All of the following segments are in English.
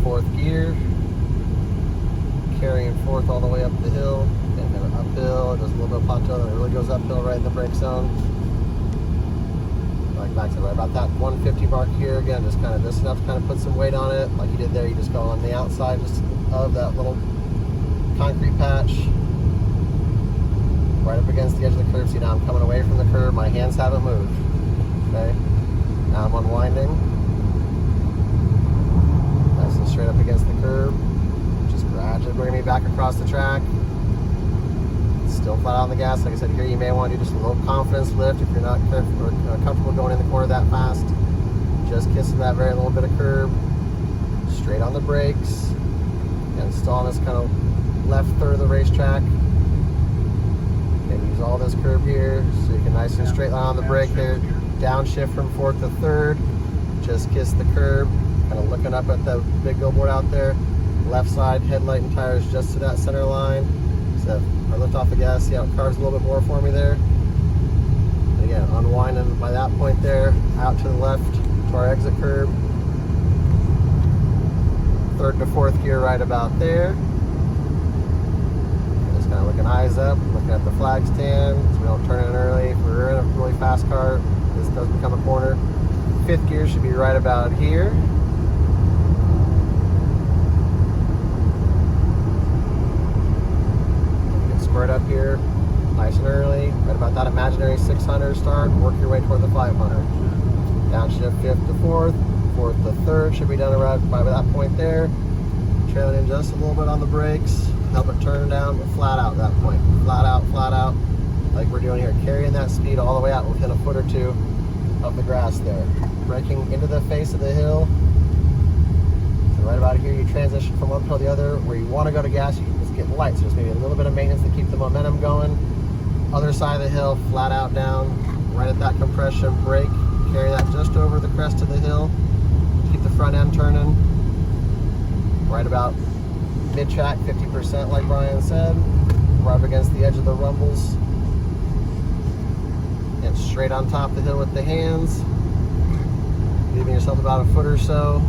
fourth gear, carrying fourth all the way up the hill, and then uphill. It does a little bit of plateau, then it really goes uphill right in the brake zone. Like Max said, right about that 150 mark here. Again, just kind of just enough to kind of put some weight on it. Like you did there, you just go on the outside just of that little concrete patch, right up against the edge of the curb. See, now I'm coming away from the curb. My hands haven't moved. Okay, now I'm unwinding. Nice and straight up against the curb. Just gradually bringing me back across the track. Still flat on the gas. Like I said, here you may want to do just a little confidence lift if you're not careful or comfortable going in the corner that fast. Just kissing that very little bit of curb. Straight on the brakes. And still on this kind of left third of the racetrack. And use all this curb here so you can nice and straight line on the brake there. Downshift from fourth to third. Just kiss the curb. Kind of looking up at the big billboard out there. Left side headlight and tires just to that center line. So I lift off the gas, see how it carves a little bit more for me there. And again, unwinding by that point there, out to the left to our exit curb. Third to fourth gear right about there. Just kind of looking eyes up, looking at the flag stand so we don't turn in early. If we're in a really fast car, this does become a corner. Fifth gear should be right about here. Squared up here, nice and early, right about that imaginary 600 start, work your way toward the 500. Downshift fifth to fourth, fourth to third, should be done right by that point there. Trailing in just a little bit on the brakes, help it turn down, but flat out at that point. Flat out, like we're doing here, carrying that speed all the way out within a foot or two of the grass there. Braking into the face of the hill. So right about here, you transition from one hill to the other. Where you want to go to gas, you get light, so there's maybe a little bit of maintenance to keep the momentum going. Other side of the hill, flat out down, right at that compression brake, carry that just over the crest of the hill, keep the front end turning, right about mid-track, 50% like Brian said, right up against the edge of the rumbles, and straight on top of the hill with the hands, leaving yourself about a foot or so,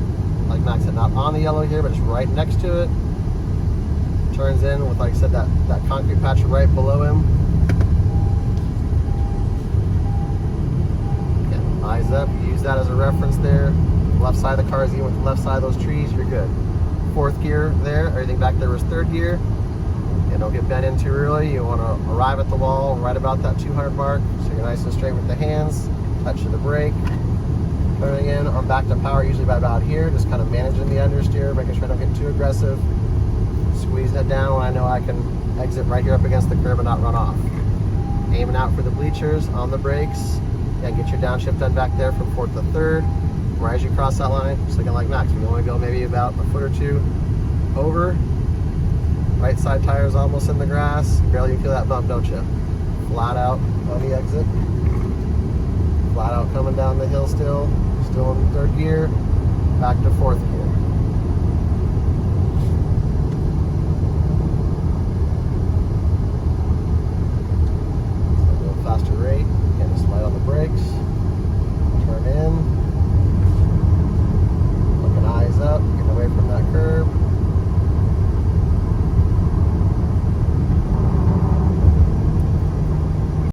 like Max said, not on the yellow here, but just right next to it. Turns in with, like I said, that concrete patch right below him. Again, eyes up, use that as a reference there. Left side of the car is even with the left side of those trees, you're good. Fourth gear there, everything back there was third gear. And don't get bent in too early. You want to arrive at the wall right about that 200 mark, so you're nice and straight with the hands, touch of the brake. Turning in on back to power, usually by about here, just kind of managing the understeer, making sure I don't get too aggressive. Squeezing it down when I know I can exit right here up against the curb and not run off. Aiming out for the bleachers on the brakes, and get your downshift done back there from fourth to third. Right as you cross that line, just looking like Max. We want to go maybe about a foot or two over. Right side tire is almost in the grass. Barely you feel that bump, don't you? Flat out on the exit. Flat out coming down the hill still in third gear. Back to fourth gear.